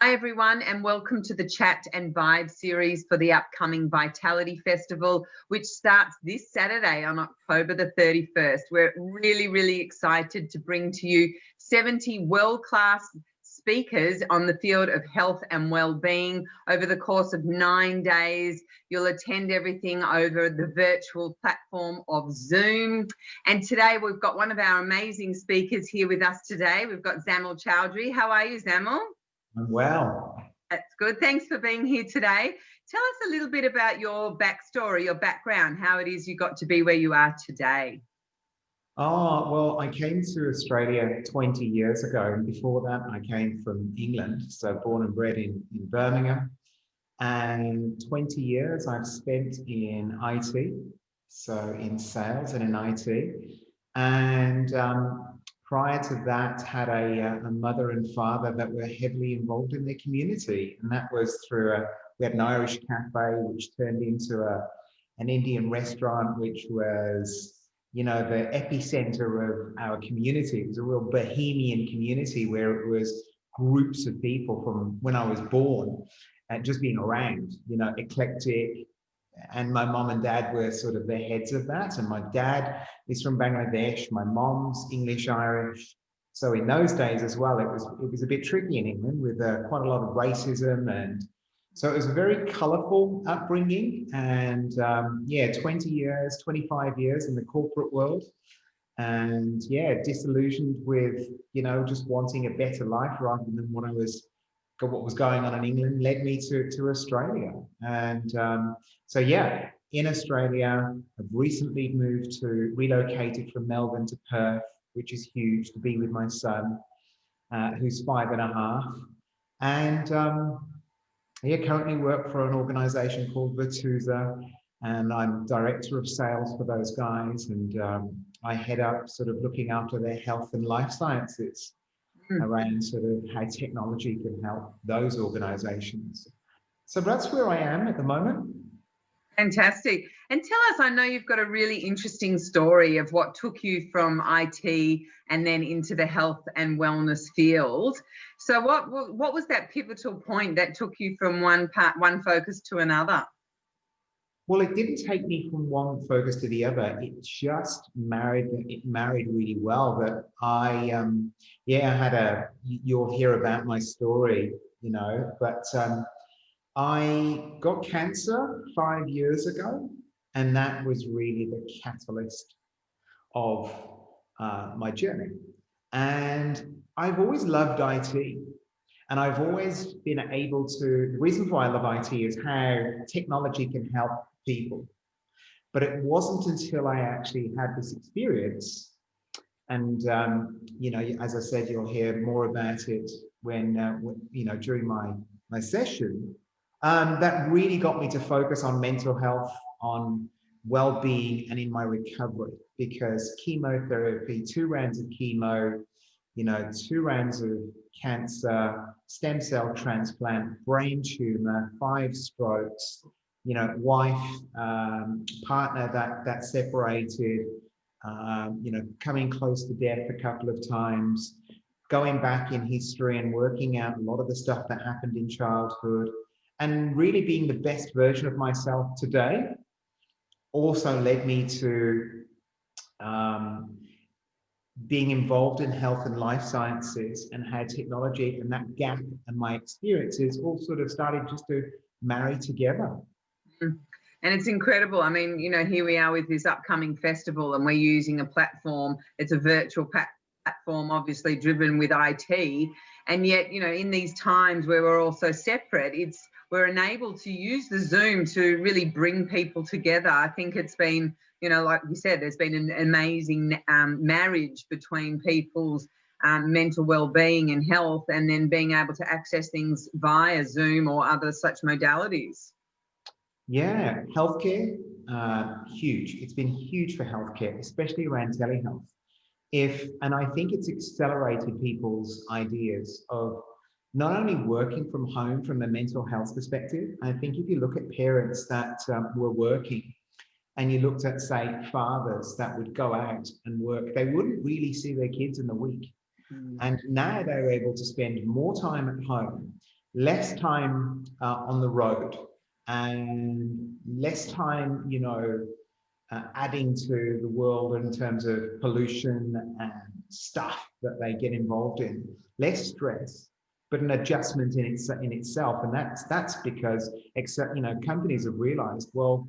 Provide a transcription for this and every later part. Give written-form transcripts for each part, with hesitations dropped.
Hi everyone, and welcome to the Chat and Vibe series for the upcoming Vitality Festival, which starts this Saturday on October the 31st. We're really excited to bring to you 70 world-class speakers on the field of health and well-being over the course of 9 days. You'll attend everything over the virtual platform of Zoom. And today we've got one of our amazing speakers here with us today. We've got Zamil Chowdhury. How are you, Zamil? I'm well. That's good. Thanks for being here today. Tell us a little bit about your backstory, your background, how it is you got to be where you are today. Oh, well, I came to Australia 20 years ago, and before that I came from England, so born and bred in Birmingham. And 20 years I've spent in IT, so in sales and in IT. And prior to that, had a mother and father that were heavily involved in their community. And that was through we had an Irish cafe, which turned into an Indian restaurant, which was, you know, the epicenter of our community. It was a real bohemian community where it was groups of people from when I was born and just being around, you know, eclectic. And my mom and dad were sort of the heads of that. And my dad is from Bangladesh. My mom's English Irish. So in those days as well, it was a bit tricky in England with quite a lot of racism, and so it was a very colourful upbringing. And yeah, 20 years, 25 years in the corporate world, and yeah, disillusioned with, you know, just wanting a better life rather than what was going on in England led me to Australia. And so yeah, in Australia, I've recently relocated from Melbourne to Perth, which is huge, to be with my son, who's 5.5. And yeah, currently work for an organization called Virtusa, and I'm director of sales for those guys. And I head up sort of looking after their health and life sciences around sort of how technology can help those organizations. So that's where I am at the moment. Fantastic. And tell us, I know you've got a really interesting story of what took you from IT and then into the health and wellness field. So what was that pivotal point that took you from one focus to another? Well, it didn't take me from one focus to the other. It just married really well. That you'll hear about my story, you know, but I got cancer 5 years ago, and that was really the catalyst of my journey. And I've always loved IT. And I've always been able to, the reason why I love IT is how technology can help people. But it wasn't until I actually had this experience, and you know, as I said, you'll hear more about it when you know, during my session, that really got me to focus on mental health, on well-being, and in my recovery. Because chemotherapy, 2 rounds of chemo, you know, 2 rounds of cancer, stem cell transplant, brain tumor, 5 strokes, you know, wife, partner that separated, you know, coming close to death a couple of times, going back in history and working out a lot of the stuff that happened in childhood, and really being the best version of myself today, also led me to being involved in health and life sciences, and how technology and that gap and my experiences all sort of started just to marry together. And it's incredible. I mean, you know, here we are with this upcoming festival, and we're using a platform. It's a virtual platform, obviously driven with IT. And yet, you know, in these times where we're all so separate, we're enabled to use the Zoom to really bring people together. I think it's been, you know, like you said, there's been an amazing marriage between people's mental well-being and health, and then being able to access things via Zoom or other such modalities. Yeah, healthcare, huge. It's been huge for healthcare, especially around telehealth. And I think it's accelerated people's ideas of not only working from home from a mental health perspective. I think if you look at parents that were working, and you looked at, say, fathers that would go out and work, they wouldn't really see their kids in the week. And now they're able to spend more time at home, less time on the road, and less time, adding to the world in terms of pollution and stuff that they get involved in. Less stress, but an adjustment in itself, and that's because companies have realised, well,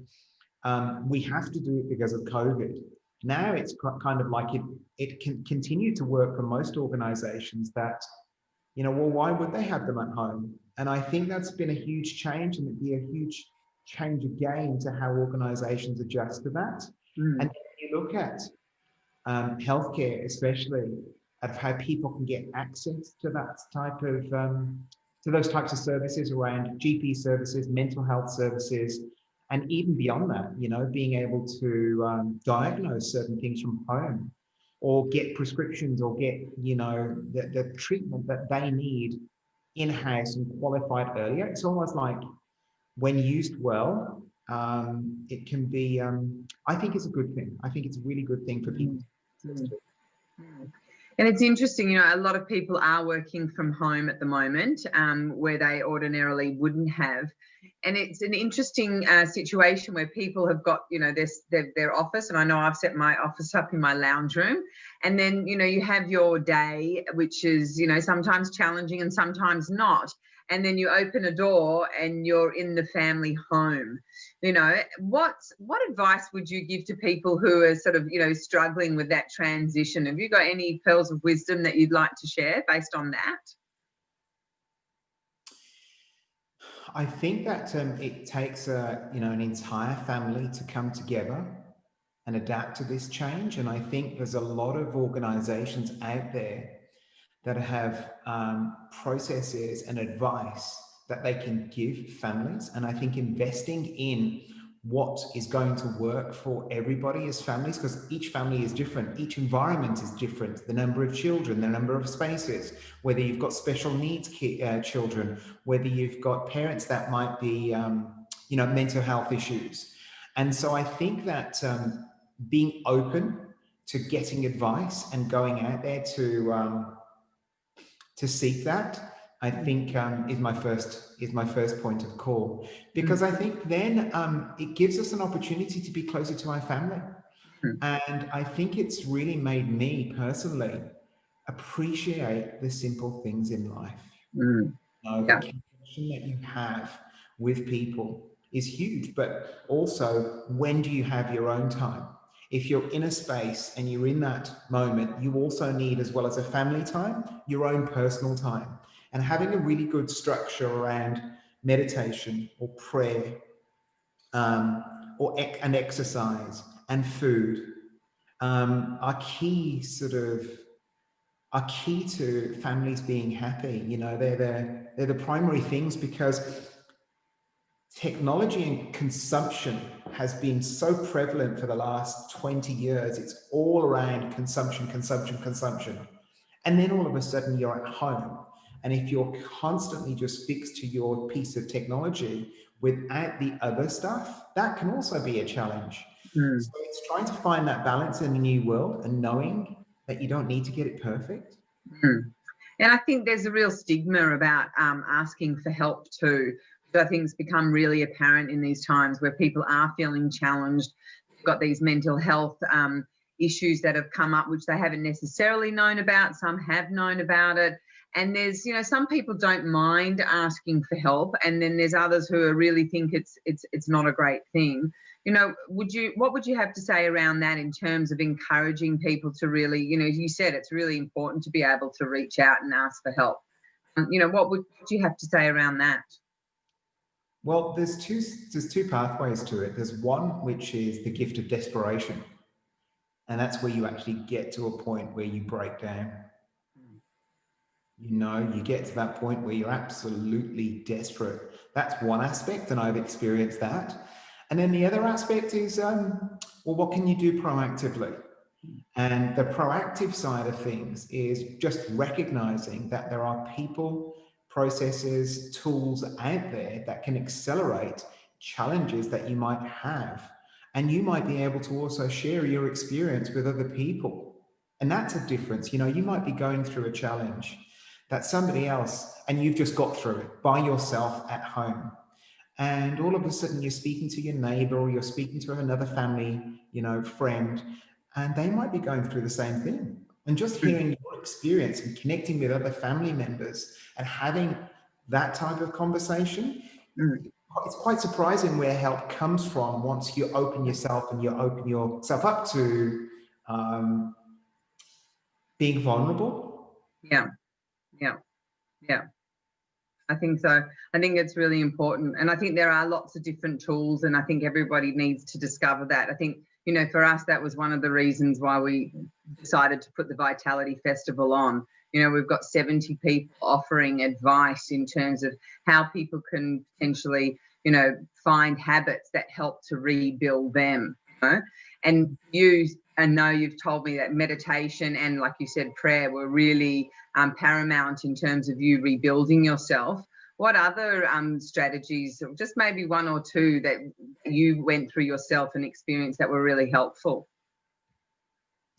we have to do it because of COVID. Now it's kind of like it can continue to work for most organisations that, well, why would they have them at home? And I think that's been a huge change, and it'd be a huge change again to how organisations adjust to that. Mm. And if you look at healthcare, especially, of how people can get access to that type of to those types of services around GP services, mental health services, and even beyond that, being able to diagnose certain things from home, or get prescriptions, or get the treatment that they need in-house and qualified earlier. It's almost like, when used well, it can be, I think it's a good thing. I think it's a really good thing for people. And it's interesting, a lot of people are working from home at the moment, where they ordinarily wouldn't have. And it's an interesting situation where people have got, their office, and I know I've set my office up in my lounge room. And then, you have your day, which is, sometimes challenging and sometimes not. And then you open a door and you're in the family home. What advice would you give to people who are sort of, struggling with that transition? Have you got any pearls of wisdom that you'd like to share based on that? I think that it takes an entire family to come together and adapt to this change. And I think there's a lot of organizations out there that have processes and advice that they can give families. And I think investing in what is going to work for everybody as families, because each family is different, each environment is different, the number of children, the number of spaces, whether you've got special needs children, whether you've got parents that might be, mental health issues. And so I think that being open to getting advice and going out there to seek that, I think is my first point of call, because I think then it gives us an opportunity to be closer to our family. And I think it's really made me personally appreciate the simple things in life. The connection that you have with people is huge, but also, when do you have your own time? If you're in a space and you're in that moment, you also need, as well as a family time, your own personal time. And having a really good structure around meditation or prayer, and exercise and food, are key to families being happy. They're the primary things, because technology and consumption has been so prevalent for the last 20 years. It's all around consumption. And then all of a sudden you're at home. And if you're constantly just fixed to your piece of technology without the other stuff, that can also be a challenge. So it's trying to find that balance in the new world, and knowing that you don't need to get it perfect. And I think there's a real stigma about asking for help too. I think it's become really apparent in these times where people are feeling challenged. They've got these mental health issues that have come up, which they haven't necessarily known about. Some have known about it. And there's, some people don't mind asking for help, and then there's others who really think it's not a great thing. What would you have to say around that in terms of encouraging people to really, you said it's really important to be able to reach out and ask for help. What would you have to say around that? Well, there's two pathways to it. There's one which is the gift of desperation. And that's where you actually get to a point where you break down. You get to that point where you're absolutely desperate. That's one aspect, and I've experienced that. And then the other aspect is, what can you do proactively? And the proactive side of things is just recognizing that there are people, processes, tools out there that can accelerate challenges that you might have. And you might be able to also share your experience with other people. And that's a difference. You might be going through a challenge that somebody else, and you've just got through it by yourself at home. And all of a sudden you're speaking to your neighbor, or you're speaking to another family, friend, and they might be going through the same thing. And just hearing your experience and connecting with other family members and having that type of conversation, it's quite surprising where help comes from once you open yourself and you open yourself up to being vulnerable. Yeah, yeah, yeah. I think so. I think it's really important. And I think there are lots of different tools, and I think everybody needs to discover that. I think, for us, that was one of the reasons why we decided to put the Vitality Festival on. We've got 70 people offering advice in terms of how people can potentially, find habits that help to rebuild them. And I know you've told me that meditation and, like you said, prayer were really paramount in terms of you rebuilding yourself. What other strategies, just maybe one or two, that you went through yourself and experienced that were really helpful?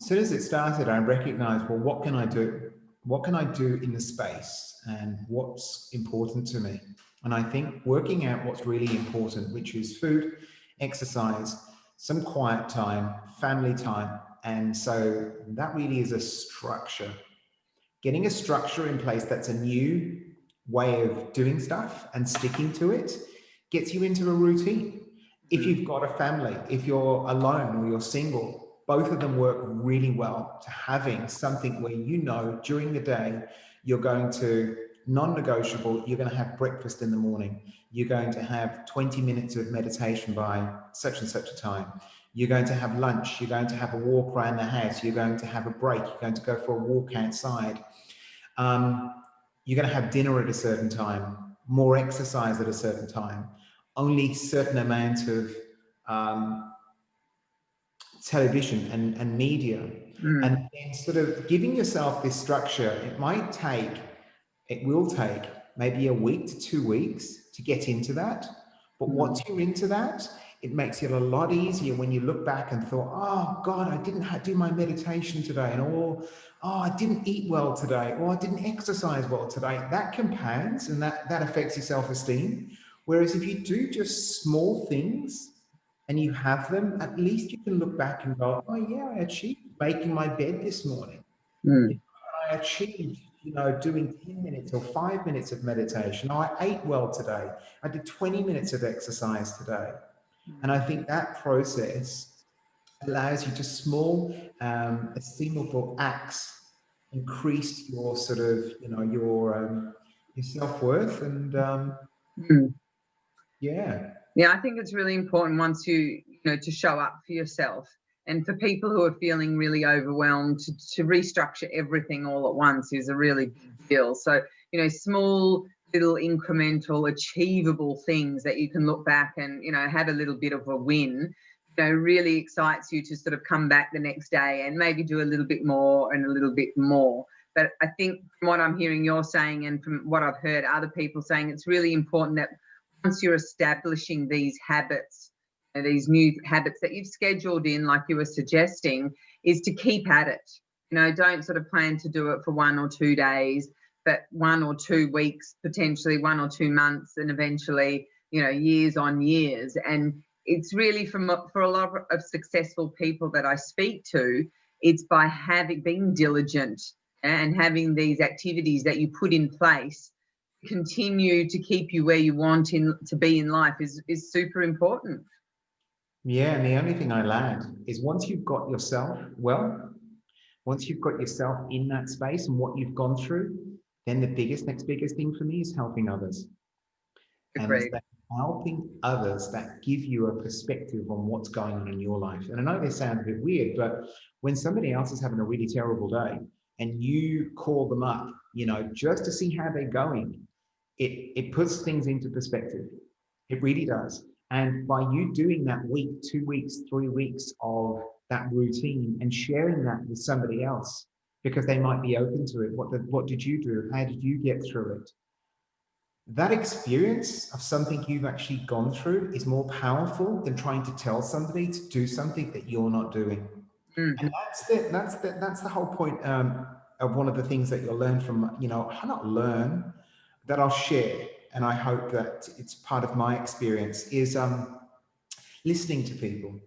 As soon as it started, I recognized, well, what can I do? What can I do in the space, and what's important to me? And I think working out what's really important, which is food, exercise, some quiet time, family time. And so that really is a structure. Getting a structure in place that's a new way of doing stuff and sticking to it gets you into a routine. If you've got a family, if you're alone or you're single, both of them work really well to having something where during the day you're going to, non-negotiable, you're going to have breakfast in the morning. You're going to have 20 minutes of meditation by such and such a time. You're going to have lunch. You're going to have a walk around the house. You're going to have a break. You're going to go for a walk outside. You're going to have dinner at a certain time, more exercise at a certain time, only certain amount of television and media. And then sort of giving yourself this structure. It will take maybe a week to 2 weeks to get into that. But once you're into that, it makes it a lot easier when you look back and thought, oh God, I didn't do my meditation today, and oh, I didn't eat well today, or I didn't exercise well today. That compounds, and that affects your self-esteem. Whereas if you do just small things and you have them, at least you can look back and go, oh yeah, I achieved making my bed this morning. I achieved, doing 10 minutes or 5 minutes of meditation. I ate well today. I did 20 minutes of exercise today. And I think that process allows you to small, esteemable acts increase your sort of, your self-worth. And yeah. Yeah, I think it's really important once to show up for yourself. And for people who are feeling really overwhelmed, to restructure everything all at once is a really big deal. So, small, little incremental, achievable things that you can look back and, have a little bit of a win, really excites you to sort of come back the next day and maybe do a little bit more and a little bit more. But I think from what I'm hearing you're saying, and from what I've heard other people saying, it's really important that once you're establishing these habits, these new habits that you've scheduled in, like you were suggesting, is to keep at it. Don't sort of plan to do it for 1 or 2 days, but 1 or 2 weeks, potentially 1 or 2 months, and eventually, years on years. And it's really for a lot of successful people that I speak to, it's by being diligent and having these activities that you put in place continue to keep you where you want to be in life is super important. Yeah, and the only thing I'll add is once you've got yourself in that space and what you've gone through, then the next biggest thing for me is helping others. And it's that helping others that give you a perspective on what's going on in your life. And I know this sounds a bit weird, but when somebody else is having a really terrible day and you call them up, just to see how they're going, it puts things into perspective. It really does. And by you doing that week, 2 weeks, 3 weeks of that routine and sharing that with somebody else, because they might be open to it. What did you do? How did you get through it? That experience of something you've actually gone through is more powerful than trying to tell somebody to do something that you're not doing. And that's the whole point. one of the things that you'll learn from, you know, not learn, that I'll share, and I hope that it's part of my experience, is listening to people.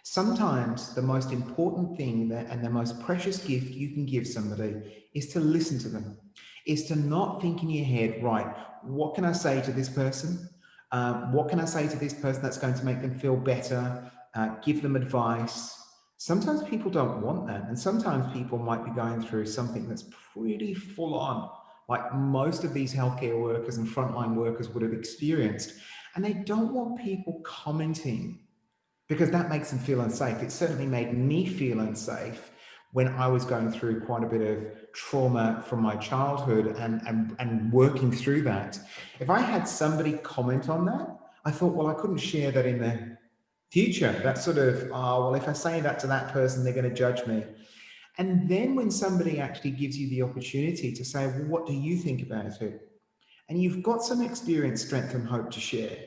Sometimes the most important thing and the most precious gift you can give somebody is to listen to them, is to not think in your head, right, what can I say to this person? What can I say to this person that's going to make them feel better? Give them advice. Sometimes people don't want that. And sometimes people might be going through something that's pretty full on, like most of these healthcare workers and frontline workers would have experienced. And they don't want people commenting, because that makes them feel unsafe. It certainly made me feel unsafe when I was going through quite a bit of trauma from my childhood and working through that. If I had somebody comment on that, I thought, well, I couldn't share that in the future. That sort of, oh, well, if I say that to that person, they're going to judge me. And then when somebody actually gives you the opportunity to say, well, what do you think about it? And you've got some experience, strength, and hope to share.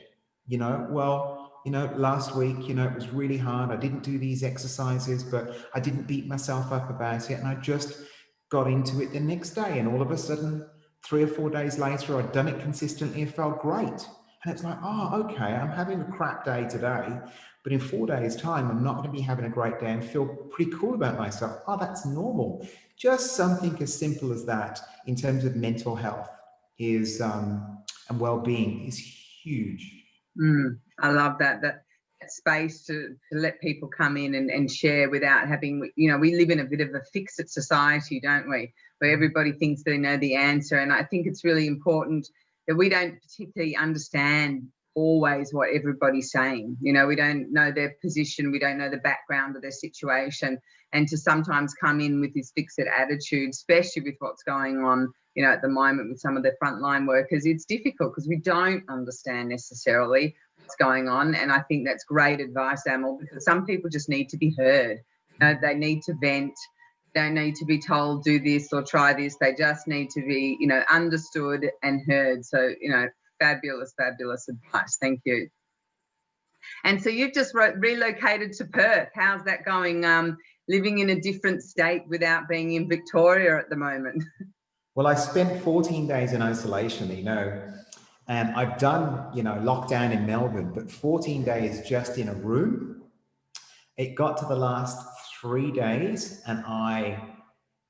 You know, well, you know, last week, you know, it was really hard. I didn't do these exercises, but I didn't beat myself up about it. And I just got into it the next day. And all of a sudden, 3 or 4 days later, I'd done it consistently. It felt great. And it's like, oh, okay, I'm having a crap day today, but in 4 days' time, I'm not going to be having a great day and feel pretty cool about myself. Oh, that's normal. Just something as simple as that in terms of mental health is and well-being is huge. I love that space to let people come in and share without having, you know, we live in a bit of a fix-it society, don't we, where everybody thinks they know the answer. And I think it's really important that we don't particularly understand always what everybody's saying. You know, we don't know their position, we don't know the background of their situation, and to sometimes come in with this fix-it attitude, especially with what's going on, you know, at the moment with some of the frontline workers, it's difficult because we don't understand necessarily what's going on. And I think that's great advice, Zamil, because some people just need to be heard. You know, they need to vent. They don't need to be told, do this or try this. They just need to be, you know, understood and heard. So, you know, fabulous, fabulous advice. Thank you. And so you've just relocated to Perth. How's that going? Living in a different state without being in Victoria at the moment. Well, I spent 14 days in isolation, you know, and I've done, you know, lockdown in Melbourne, but 14 days just in a room. It got to the last 3 days and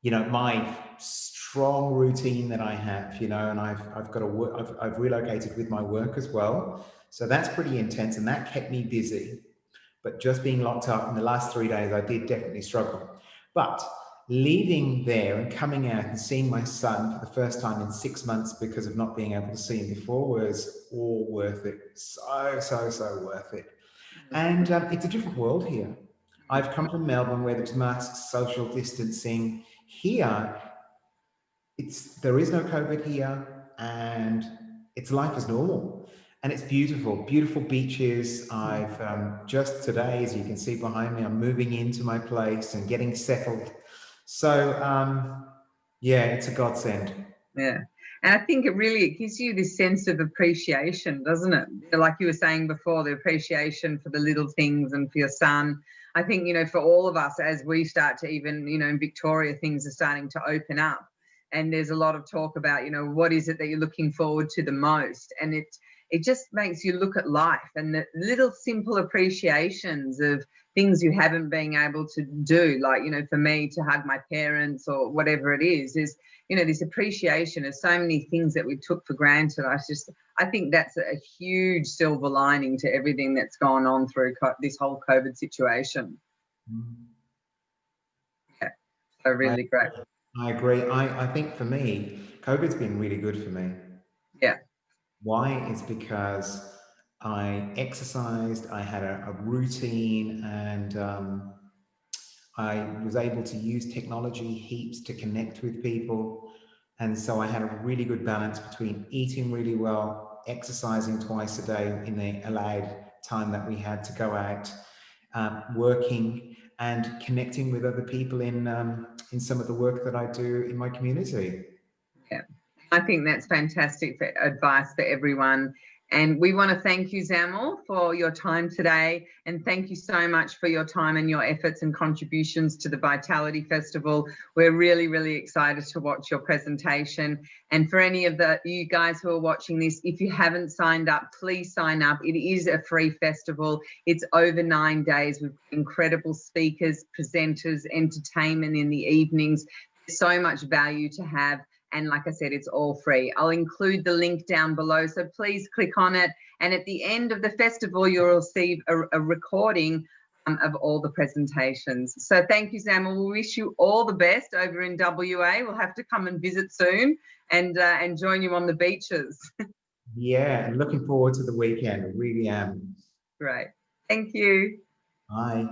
you know, my strong routine that I have, you know, and I've got to work, I've relocated with my work as well. So that's pretty intense and that kept me busy. But just being locked up in the last 3 days, I did definitely struggle. But leaving there and coming out and seeing my son for the first time in 6 months because of not being able to see him before was all worth it. So worth it. And it's a different world here. I've come from Melbourne where there's masks, social distancing. Here, there is no COVID here, and it's life as normal. And it's beautiful, beautiful beaches. I've just today, as you can see behind me, I'm moving into my place and getting settled. So yeah, it's a godsend. Yeah. And I think it gives you this sense of appreciation, doesn't it? Like you were saying before, the appreciation for the little things and for your son. I think, you know, for all of us, as we start to even, you know, in Victoria, things are starting to open up. And there's a lot of talk about, you know, what is it that you're looking forward to the most? And it just makes you look at life and the little simple appreciations of things you haven't been able to do. Like, you know, for me to hug my parents or whatever it is, you know, this appreciation of so many things that we took for granted. I think that's a huge silver lining to everything that's gone on through this whole COVID situation. Yeah, so really great. I agree. I think for me, COVID's been really good for me. Yeah. Why? It's because I exercised, I had a routine, and I was able to use technology heaps to connect with people. And so I had a really good balance between eating really well, exercising twice a day in the allowed time that we had to go out, working and connecting with other people in some of the work that I do in my community. Yeah, I think that's fantastic for advice for everyone. And we want to thank you, Zamil, for your time today. And thank you so much for your time and your efforts and contributions to the Vitality Festival. We're really, really excited to watch your presentation. And for any of you guys who are watching this, if you haven't signed up, please sign up. It is a free festival. It's over 9 days with incredible speakers, presenters, entertainment in the evenings. There's so much value to have. And like I said, it's all free. I'll include the link down below, so please click on it. And at the end of the festival, you'll receive a recording of all the presentations. So thank you, Zamil. We wish you all the best over in WA. We'll have to come and visit soon and join you on the beaches. Yeah, and looking forward to the weekend. I really am. Great. Thank you. Bye.